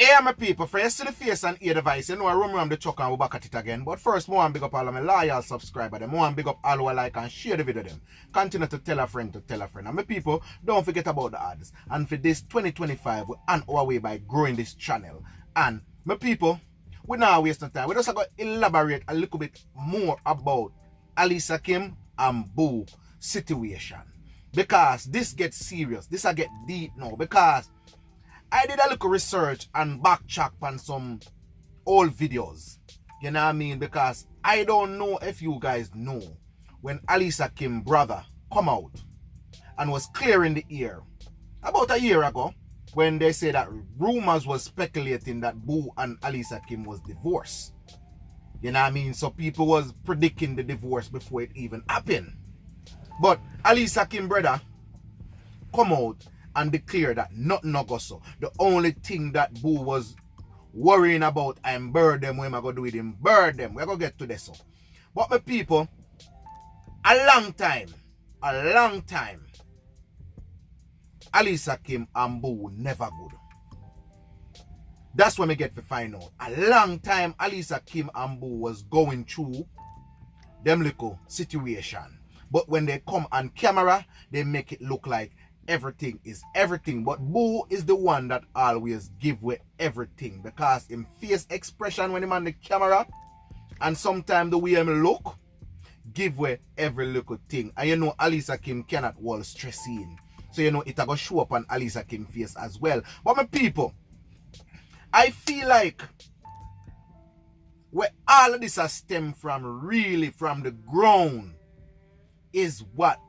Hey, my people, for you see the face and ear device, you know I run around the truck and we're back at it again. But first, I want to big up all of my loyal subscribers. I want to big up all who like and share the video them. Continue to tell a friend to tell a friend. And my people, don't forget about the ads. And for this 2025, we're on our way by growing this channel. And my people, we're not wasting time. We're just going to elaborate a little bit more about Alicia Kim and Boo situation. Because this gets serious. This will get deep now. Because I did a little research and backtrack on some old videos. You know what I mean? Because I don't know if you guys know when Alicia Kim's brother come out and was clearing the air about a year ago when they say that rumors was speculating that Boo and Alicia Kim was divorced. You know what I mean? So people was predicting the divorce before it even happened. But Alicia Kim's brother come out and declare that nothing no go so. The only thing that Boo was worrying about and bird them, what am I going to do with him? Bird them. We're going to get to this. So. But my people, a long time, Alicia Kim and Boo never good. That's when we get to find out. A long time Alicia Kim and Boo was going through them little situation. But when they come on camera, they make it look like everything is everything. But Boo is the one that always give away everything. Because him face expression when him on the camera and sometimes the way him look, give away every little thing. And you know Alicia Kim cannot hold stress in. So you know it go show up on Alicia Kim face as well. But my people, I feel like where all of this has stemmed from, really from the ground, is what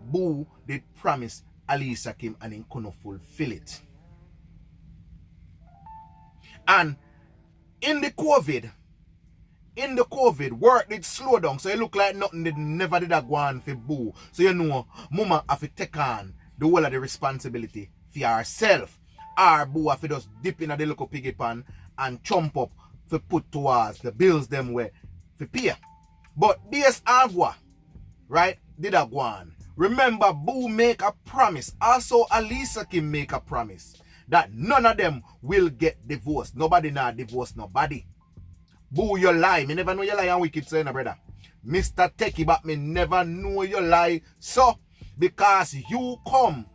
Boo did promise Alicia Kim and he couldn't fulfill it. And in the COVID, work did slow down. So it look like nothing never did go on for Boo. So you know, mama have to take on the whole of the responsibility for herself. Our Boo have to just dip in a little piggy pan and chomp up for put towards the bills them way for pay. But this Agua, right, did a go on. Remember, Boo make a promise. Also, Alicia Kim make a promise that none of them will get divorced. Nobody not divorce nobody. Boo, you lie. Me never know you lie and wicked, so brother. Mr. Techie, but me never know you lie. So, because you come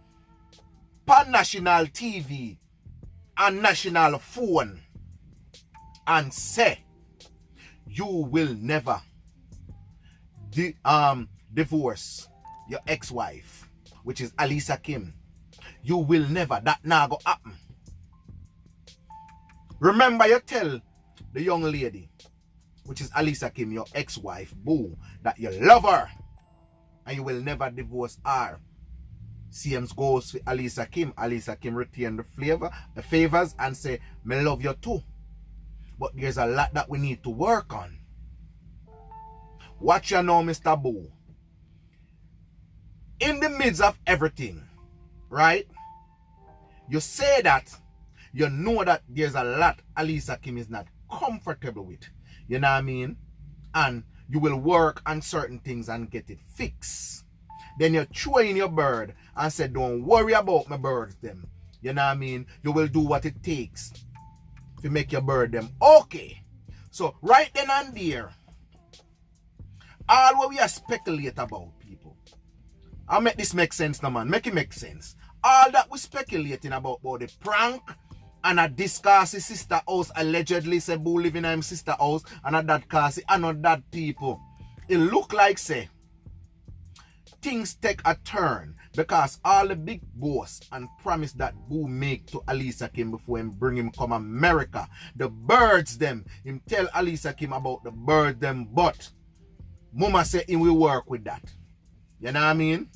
pan national TV and national phone and say you will never divorce your ex-wife, which is Alicia Kim. You will never. That now go happen. Remember, you tell the young lady, which is Alicia Kim, your ex-wife, Boo, that you love her and you will never divorce her. Same goes for Alicia Kim. Alicia Kim retain the favors and say, me love you too. But there's a lot that we need to work on. Watch you now, Mr. Boo. In the midst of everything, right? You say that, you know that there's a lot Alicia Kim is not comfortable with. You know what I mean? And you will work on certain things and get it fixed. Then you throw in your bird and say, don't worry about my birds them. You know what I mean? You will do what it takes to make your bird them okay. So right then and there, all what we are speculate about, people. I'll make this make sense now, man. Make it make sense. All that we speculating about the prank and a discuss his sister house allegedly say Boo living in his sister house and a that cause and not that people. It look like say things take a turn because all the big boss and promise that Boo make to Alicia Kim before him bring him come America. The birds them. Him tell Alicia Kim about the bird them, but Mama say he will work with that. You know what I mean?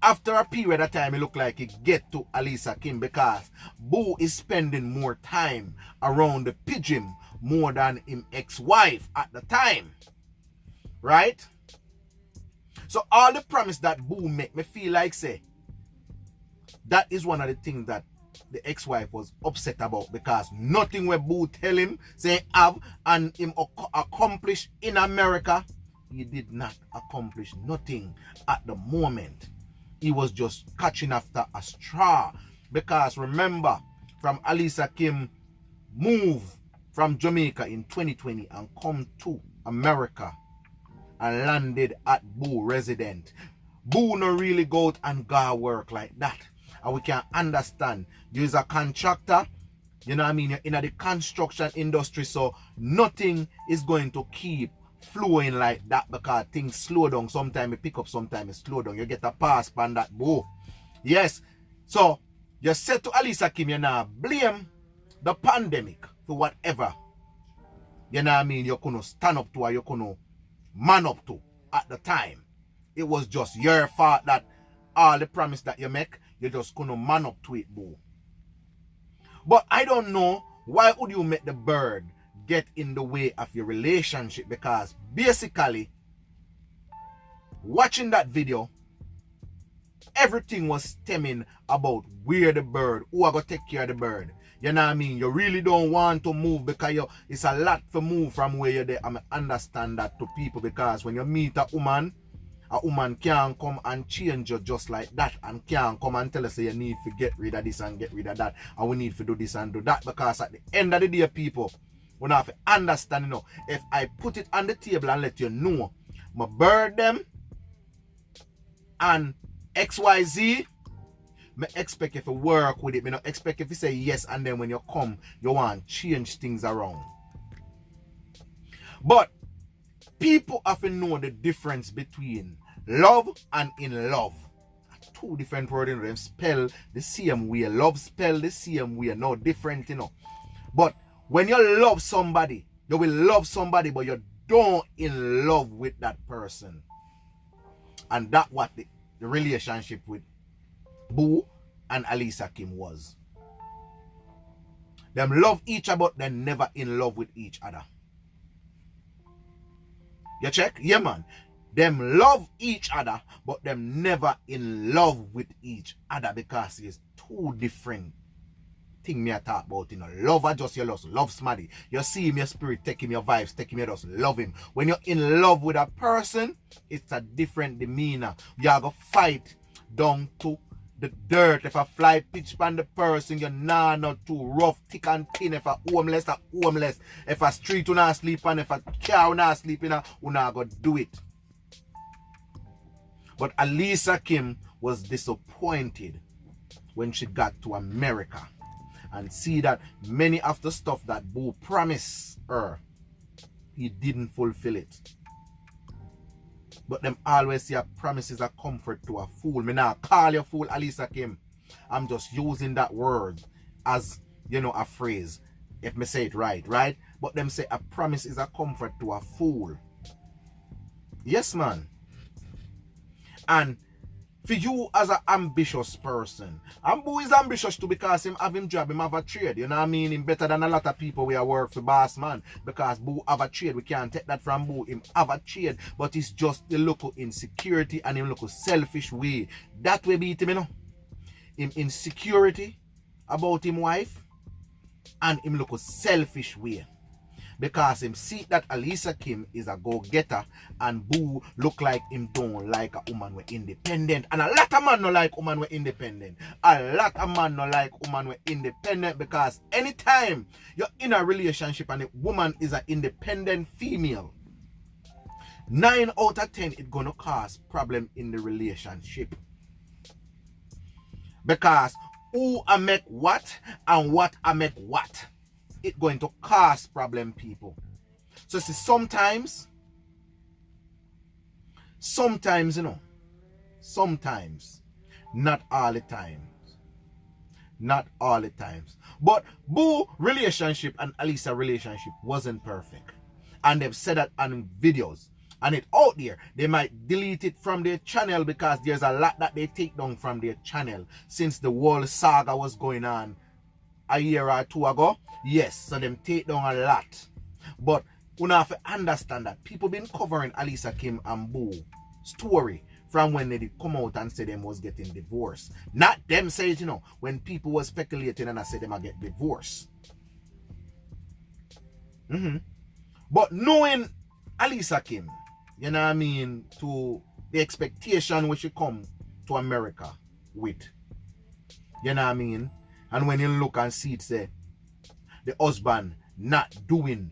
After a period of time, it look like it get to Alicia Kim because Boo is spending more time around the pigeon more than him ex-wife at the time. Right? So all the promise that Boo make me feel like say, that is one of the things that the ex-wife was upset about because nothing where Boo tell him, say have and him accomplish in America, he did not accomplish nothing at the moment. He was just catching after a straw. Because remember, from Alicia Kim move from Jamaica in 2020 and come to America and landed at Boo resident. Boo no really go out and go work like that. And we can understand. You is a contractor, you know what I mean? You're in the construction industry, so nothing is going to keep flowing like that because things slow down. Sometimes it pick up, sometimes it slow down. You get a pass on that Boo. Yes. So you said to Alicia Kim, you now blame the pandemic for whatever, you know what I mean, you couldn't stand up to or you couldn't man up to at the time. It was just your fault that all the promise that you make, you just couldn't man up to it, Boo. But I don't know, why would you make the bird get in the way of your relationship? Because basically, watching that video, everything was stemming about where the bird, who are going to take care of the bird. You know what I mean? You really don't want to move because it's a lot to move from where you're there. I understand that to people because when you meet a woman can't come and change you just like that and can't come and tell us you need to get rid of this and get rid of that and we need to do this and do that, because at the end of the day, people, we have to understand, you know, if I put it on the table and let you know, my bird them and XYZ, I expect if you work with it. I don't expect if you say yes and then when you come, you want to change things around. But people often know the difference between love and in love. Two different words, you know, them spell the same way. Love spell the same way, no different, you know. But when you love somebody, you will love somebody, but you don't in love with that person. And that's what the relationship with Boo and Alicia Kim was. Them love each other, but they're never in love with each other. You check? Yeah, man. Them love each other, but them never in love with each other because it's two different thing me I talk about, you know. Love are just your love somebody. You see him, your spirit, take him, your vibes, take him, you just love him. When you're in love with a person, it's a different demeanor. You are going to fight down to the dirt. If a fly pitch on the person, you're not too rough, thick and thin. If a homeless, If a street you not sleep on, if a car you not sleep in, you not going to do it. But Alicia Kim was disappointed when she got to America and see that many of the stuff that Boo promised her, he didn't fulfill it. But them always say a promise is a comfort to a fool. Me now call you fool, Alicia Kim. I'm just using that word as, you know, a phrase. If me say it right, right? But them say a promise is a comfort to a fool. Yes, man. And for you as an ambitious person, and Boo is ambitious too because him have him job, him have a trade. You know what I mean? Him better than a lot of people where work for boss man. Because Boo have a trade. We can't take that from Boo. Him have a trade. But it's just the local insecurity and him local selfish way. That way beat him, you know. Him insecurity about him wife and him local selfish way. Because him see that Alicia Kim is a go-getter and Boo look like him don't like a woman we independent. And a lot of man no like woman we independent. A lot of man no like woman we independent because anytime you're in a relationship and a woman is an independent female, 9 out of 10 it's gonna cause problem in the relationship. Because who I make what and what I make what, it's going to cause problem, people. So see, sometimes, you know, sometimes, not all the times. Not all the times. But Boo relationship and Alicia relationship wasn't perfect. And they've said that on videos. And it's out there. They might delete it from their channel because there's a lot that they take down from their channel since the whole saga was going on a year or two ago. Yes, so them take down a lot. But you have to understand that people been covering Alicia Kim and Boo story from when they did come out and say them was getting divorced. Not them say it, you know, when people were speculating and I said them I get divorced. But knowing Alicia Kim, you know what I mean, to the expectation when she come to America with, you know what I mean, And when you look and see it, say, the husband not doing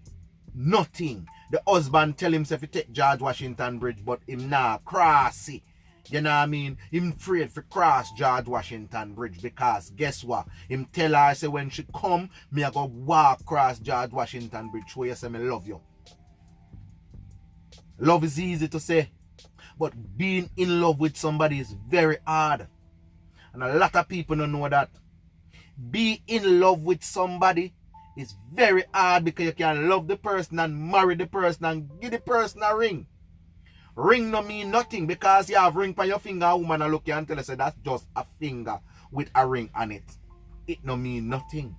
nothing. The husband tell himself to take George Washington Bridge, but him not cross it. You know what I mean? Him afraid to cross George Washington Bridge because guess what? Him tell her, say, when she come, me I go walk across George Washington Bridge. Show you say me love you. Love is easy to say, but being in love with somebody is very hard. And a lot of people don't know that. Be in love with somebody is very hard because you can love the person and marry the person and give the person a ring. Ring no mean nothing because you have ring on your finger, a woman and look you and tell you say that's just a finger with a ring on it. It no mean nothing.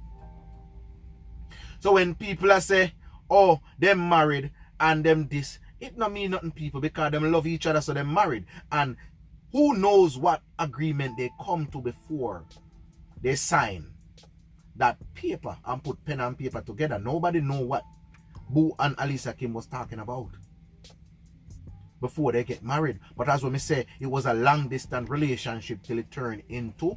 So when people are say, oh, them married and them this, it no mean nothing, people, because them love each other, so them married. And who knows what agreement they come to before they sign that paper and put pen and paper together. Nobody know what Boo and Alicia Kim was talking about before they get married. But as we say, it was a long distance relationship till it turned into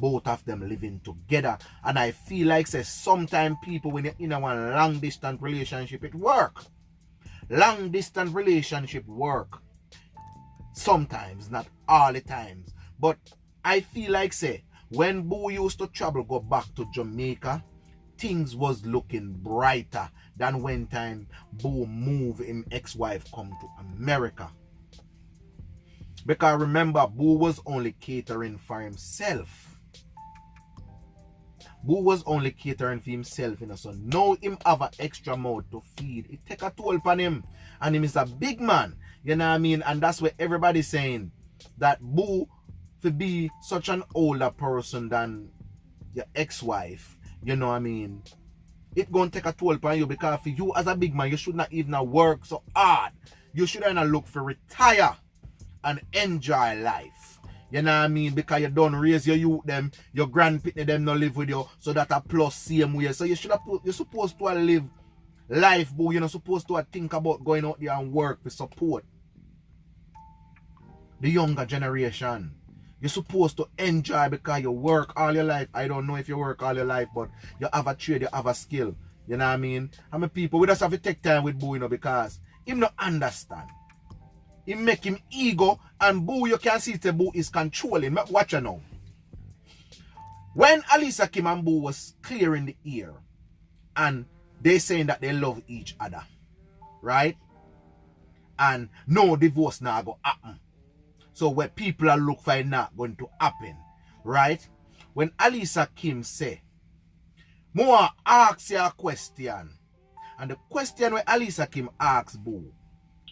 both of them living together. And I feel like say sometimes people, when you're in a one long distance relationship, it work. Long distance relationship work. Sometimes, not all the times. But I feel like say when Boo used to travel go back to Jamaica, things was looking brighter than when time Boo moved him ex-wife come to America. Because remember, Boo was only catering for himself. Boo was only catering for himself, you know, so now him have an extra mouth to feed. It take a toll upon him. And him is a big man, you know what I mean? And that's what everybody's saying, that Boo to be such an older person than your ex-wife, you know what I mean? It gonna take a toll upon you, because for you as a big man, you should not even work so hard. You should not look for retire and enjoy life. You know what I mean? Because you don't raise your youth them, your grandpitney them not live with you, so that a plus same way. So you should have you're supposed to live life, Boo. You're not supposed to think about going out there and work to support the younger generation. You're supposed to enjoy because you work all your life. I don't know if you work all your life, but you have a trade, you have a skill. You know what I mean? How many people, we just have to take time with Boo, you know, because him not understand. He make him ego, and Boo, you can see that Boo is controlling. Watch you now. When Alicia, Kim and Boo was clearing the air, and they saying that they love each other, right? And no divorce now go happen. So where people are look for it not going to happen, right? When Alicia Kim say, more ask you a question, and the question where Alicia Kim asks Boo,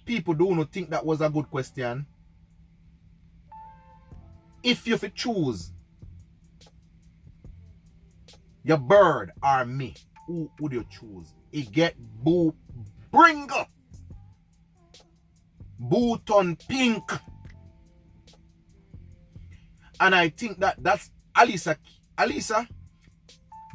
people do not think that was a good question. If you choose your bird or me, who would you choose? It get Boo bring up. Boo turn pink. And I think that's Alicia. Alicia,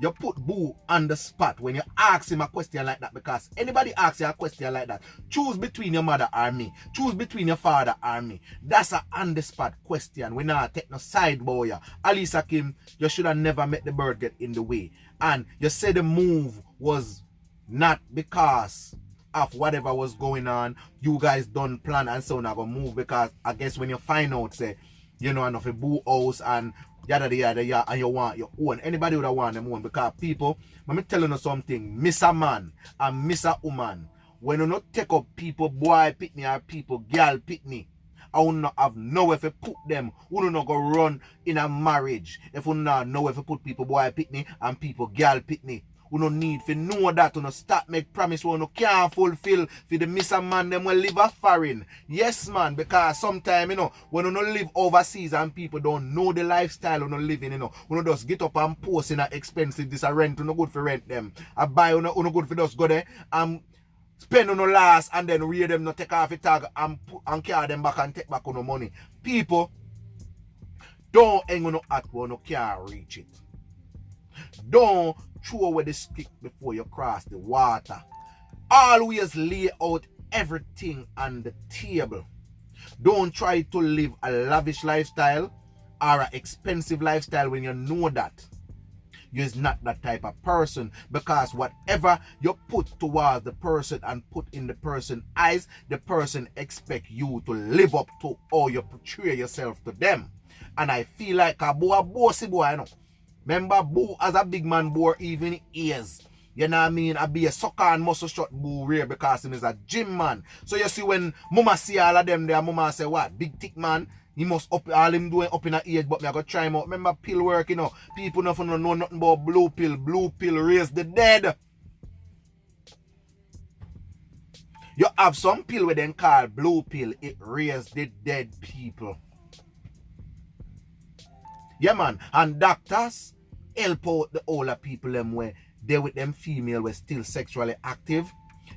you put Boo on the spot when you ask him a question like that, because anybody asks you a question like that, choose between your mother or me, choose between your father or me. That's a on the spot question. We not take no side boy. Alicia Kim, you should have never met the bird get in the way. And you say the move was not because of whatever was going on. You guys don't plan and so now go move, because I guess when you find out, say, you know, enough a Boo house and yada yada, and you want your own. Anybody would have want them own, because people, let me tell you something, miss a man and miss a woman. When you not take up people, boy pitney or people, girl pitney, I will not have nowhere to put them. We will not go run in a marriage if we not know if we put people, boy pitney and people, girl pitney. We don't need to know that. We don't start make promise we can't fulfill for the miss a man them will live a foreign. Yes, man, because sometimes, you know, when we don't live overseas and people don't know the lifestyle we don't live in, you know, we don't just get up and post in a expensive this a rent, we not good for rent them. I buy we not good for just go there and spend on no last and then read them, not take off a tag and carry them back and take back on no money. People don't hang on at one no can't reach it. Don't throw away the stick before you cross the water. Always lay out everything on the table. Don't try to live a lavish lifestyle or an expensive lifestyle when you know that You're not that type of person, because whatever you put towards the person and put in the person's eyes, the person expect you to live up to or you portray yourself to them. And I feel like a bossy boy, you know. Remember, Boo as a big man bore even ears. You know what I mean? I be a sucker and muscle shot Boo rare because him is a gym man. So you see when mama see all of them there, mama say what? Big thick man. He must up all him doing up in the age, but me I go try him out. Remember pill work, you know. People don't know nothing about blue pill. Blue pill raise the dead. You have some pill where they call blue pill. It raise the dead people. Yeah man. And doctors help out the older people them where they with them female were still sexually active.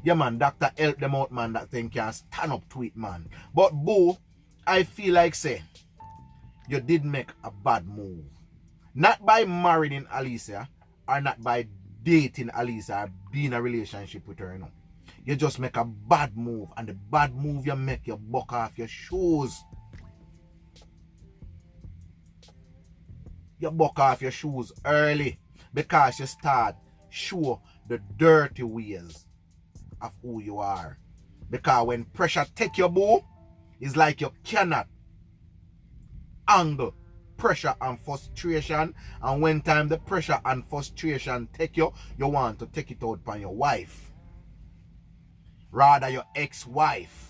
Yeah man, doctor help them out man that thing can stand up to it man. But Boo, I feel like say you did make a bad move. Not by marrying Alicia or not by dating Alicia or being in a relationship with her, you know. You just make a bad move, and the bad move you make, you buck off your shoes. You buck off your shoes early because you start show the dirty ways of who you are. Because when pressure take your Boo, it's like you cannot handle pressure and frustration. And when time the pressure and frustration take you, you want to take it out on your wife. Rather your ex-wife.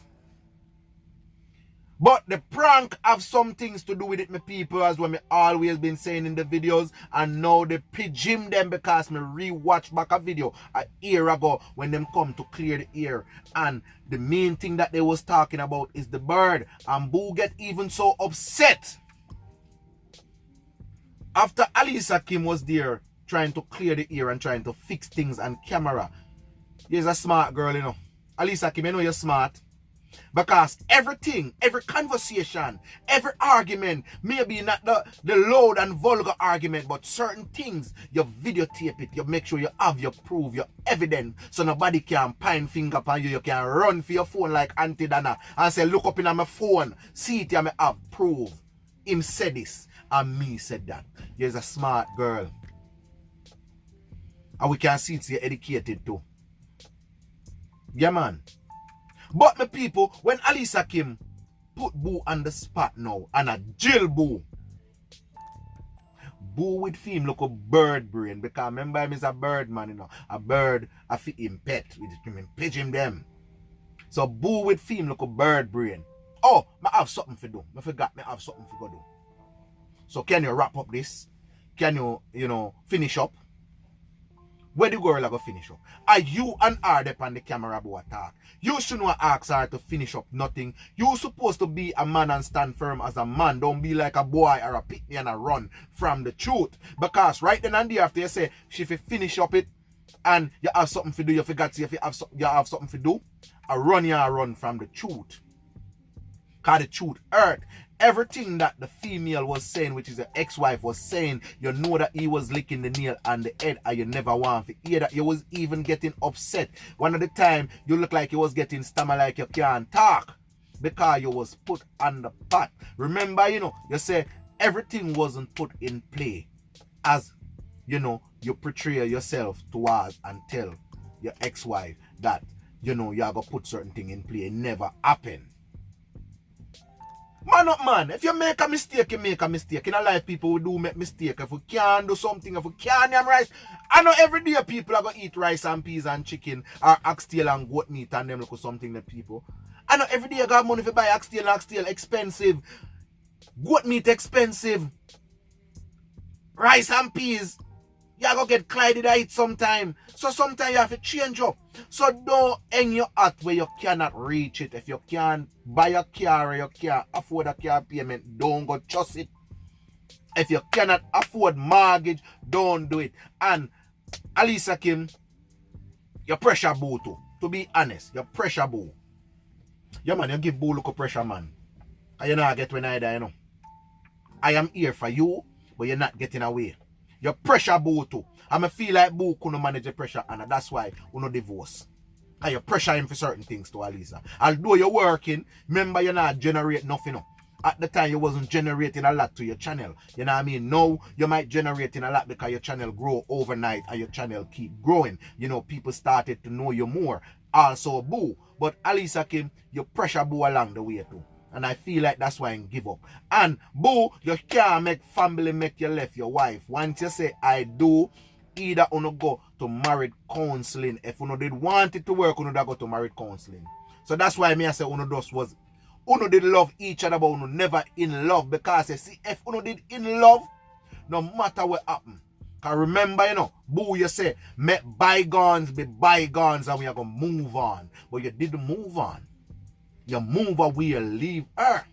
But the prank have some things to do with it, my people, as what me always been saying in the videos. And now they pigeon them because me rewatch back a video a year ago when them come to clear the air. And the main thing that they was talking about is the bird. And Boo get even so upset. After Alicia Kim was there trying to clear the air and trying to fix things on camera. You're a smart girl, you know. Alicia Kim, you know you're smart. Because everything, every conversation, every argument, maybe not the loud and vulgar argument, but certain things, you videotape it, you make sure you have your proof, your evidence, so nobody can point finger upon you. You can run for your phone like Auntie Dana and say, look up in my phone, see it, I have proof. Him said this, and me said that. You're a smart girl. And we can see it's you're educated too. Yeah, man. But my people, when Alicia Kim put Boo on the spot now and a jail Boo, Boo with him look a bird brain, because remember him is a bird man, you know. A bird, a fit him pet, with him pigeon them. So Boo with him look a bird brain. Oh, I have something to do. I forgot I have something to do. So can you wrap up this? Can you, finish up? Where the girl are going to finish up? Are you and her there on the camera about attack? You should not ask her to finish up nothing. You supposed to be a man and stand firm as a man. Don't be like a boy or a pick me and a run from the truth. Because right then and there after you say, she finish up it and you have something to do, you forgot to say you have something to do, a run from the truth. Because the truth hurt. Everything that the female was saying, which is the ex-wife was saying, you know that he was licking the nail on the head and you never want to hear that. You was even getting upset. One of the time, you look like you was getting stammer like you can't talk. Because you was put on the pot. Remember, you say everything wasn't put in play. As, you portray yourself towards and tell your ex-wife that, you're going to put certain thing in play. It never happened. Man up man, if you make a mistake, you make a mistake. In a life, people will do make mistake. If we can't do something, if we can't have rice. I know every day people are going to eat rice and peas and chicken or oxtail and goat meat and them look for something that people. I know every day you got money to buy oxtail expensive. Goat meat expensive. Rice and peas. You are going to get Clyde to eat sometime. So sometimes you have to change up. So don't hang your hat where you cannot reach it. If you can't buy a car or you can't afford a car payment, don't go trust it. If you cannot afford mortgage, don't do it. And Alicia Kim, you pressure Boo too. To be honest, you pressure Boo. Yeah man, you give Boo look of pressure man. And you not get when either, I am here for you, but you're not getting away. You pressure Boo too. And I feel like Boo couldn't manage the pressure and that's why we no divorce. And you pressure him for certain things to Alicia. Although you're working, remember you're not generate nothing. At the time, you wasn't generating a lot to your channel. You know what I mean? Now, you might generating a lot because your channel grow overnight and your channel keep growing. You know, people started to know you more. Also, Boo. But Alicia Kim, you pressure Boo along the way too. And I feel like that's why I give up. And Boo, you can't make family make you left your wife. Once you say, I do, either you go to married counseling. If you did want it to work, you go to married counseling. So that's why I say Uno did love each other, but Uno never in love. Because see, if Uno did in love, no matter what happen. Because remember, you know, Boo, you say, make bygones be bygones and we are going to move on. But you didn't move on. You move away, you leave her.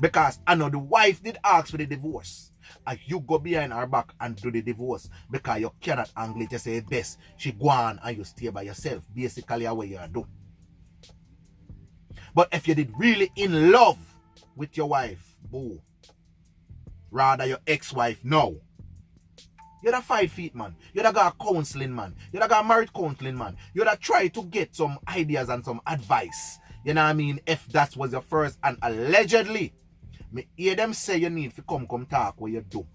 Because I know the wife did ask for the divorce. And you go behind her back and do the divorce. Because you cannot angle it. You say, best, she go on and you stay by yourself. Basically, what you do. But if you did really in love with your wife, Boo, rather your ex-wife, no. You'd have 5 feet, man. You'd have got a counseling, man. You'd have got a married counseling, man. You'd have tried to get some ideas and some advice. You know what I mean? If that was your first, and allegedly, me hear them say you need to come talk what you do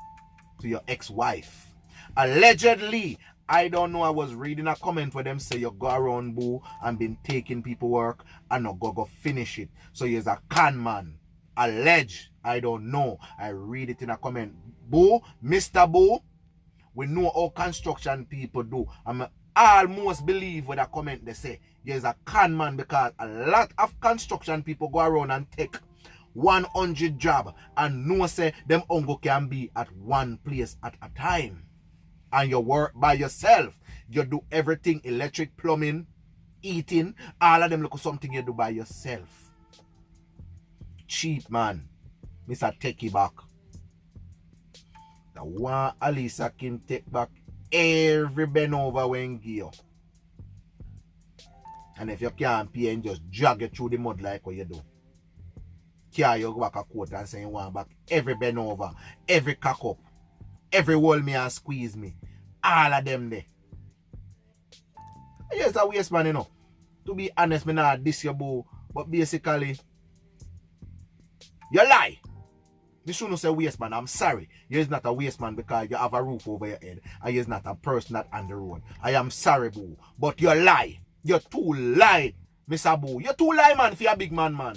to your ex-wife. Allegedly, I don't know, I was reading a comment where them say you go around, Boo, and been taking people work and not go finish it. So you're a con man. Allege, I don't know. I read it in a comment. Boo, Mr. Boo, we know how construction people do. I almost believe with a comment they say you're a con man, because a lot of construction people go around and take 100 job and no say them ongo can be at one place at a time. And you work by yourself. You do everything, electric, plumbing, eating, all of them look something you do by yourself. Cheap, man. Mr. Take it back. The one Alicia can take back every bend over when you. And if you can't pay and just drag it through the mud like what you do. Carry you go back a court and say you want back every bend over, every cock up. Every wall me and squeeze me. All of them there. Yes, a waste man, you know. To be honest, me not diss your Boo. But basically, you lie. Me shouldn't say waste man. I'm sorry. You're not a waste man because you have a roof over your head. And you're not a person that on the road. I am sorry, Boo. But you lie. You're too lie, Mr. Boo. You're too lie, man, for a big man, man.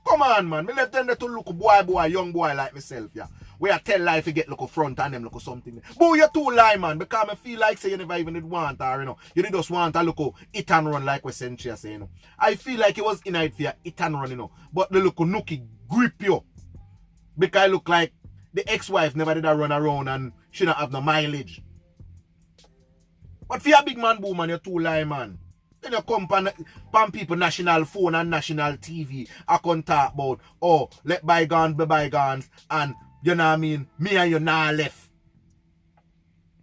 Come on, man. Me left them there to look boy, young boy like myself, yeah. Where I tell life to get look front and them look something. Boo, you too lie, man. Because I feel like say you never even did want her, you know. You did just want to look it and run like we Century say, you know. I feel like it was in it for you, it and run, you know. But the look nookie grip you. Because I look like the ex-wife never did a run around and she don't have no mileage. But for a big man, Boo, man, you too lie, man. Then you come pan people national phone and national TV. I can talk about, oh, let bygones be bygones and you know what I mean? Me and you now left.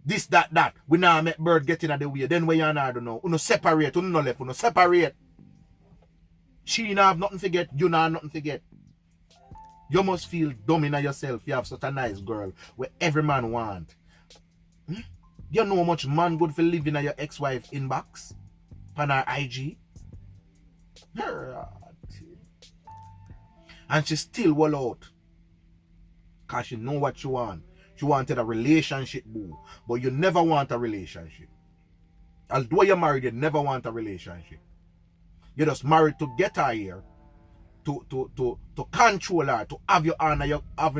This, that. We now make bird get in the way. Then when you not don't know. You separate. You no left. You separate. She not have nothing to get. You not have nothing to get. You must feel dumb in yourself. You have such a nice girl where every man want. You know how much man good for living in your ex-wife inbox? On her IG? And she still wall out. Because she know what she want. She wanted a relationship, Boo. But you never want a relationship. Although you're married, you never want a relationship. You're just married to get her here. To control her. To have him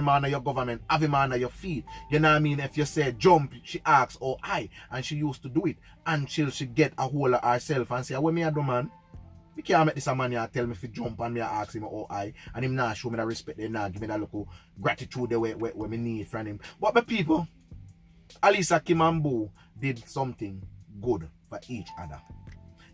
under your government. Have him under your feet. You know what I mean? If you say jump, she asks, oh, I. And she used to do it. Until she get a hold of herself and say, what me I do, man? You can't make this a man here tell me if you jump and me ask him oh I and him not show me the respect, they not give me that little gratitude the way me need from him. But my people, Alicia, Kim&Boo did something good for each other.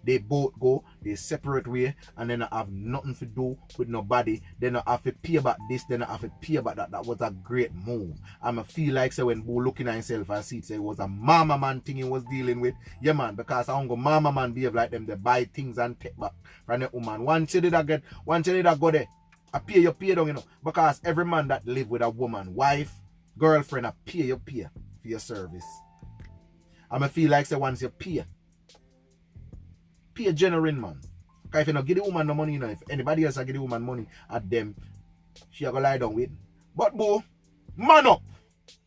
They both go, they separate way, and then I have nothing to do with nobody. They not have to pay about this, they not have to pay about that. That was a great move. I feel like say when Boo looking at himself and see it, say it was a mama man thing he was dealing with. Yeah man, because I don't go mama man behave like them, they buy things and take back from the woman. Once you did go there, I pay you pay down, you know. Because every man that live with a woman, wife, girlfriend, I pay you pay for your service. I feel like say once you pay genuine man. Because if you not give the woman no money, you know, if anybody else give the woman money at them, she gonna lie down with. But boo, man up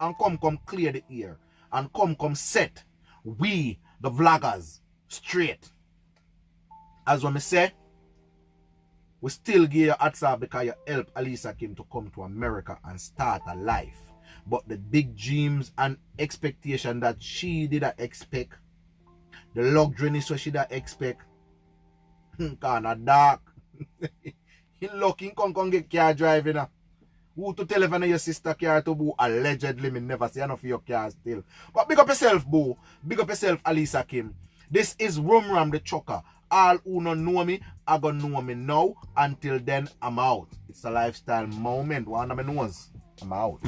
and come clear the ear and come set we the vloggers straight. As when me say, we still give you hats off because you help Alicia Kim to come to America and start a life. But the big dreams and expectation that she didn't expect, the luxuriness what she didn't expect, kinda dark. He lucky come get car driving. Who to tell if your sister car to boo? Allegedly, me never see enough of your car still. But big up yourself, boo. Big up yourself, Alicia Kim. This is Ram the Chocker. All who don't know me, are gonna know me now. Until then, I'm out. It's a lifestyle moment. One of my nose. I'm out.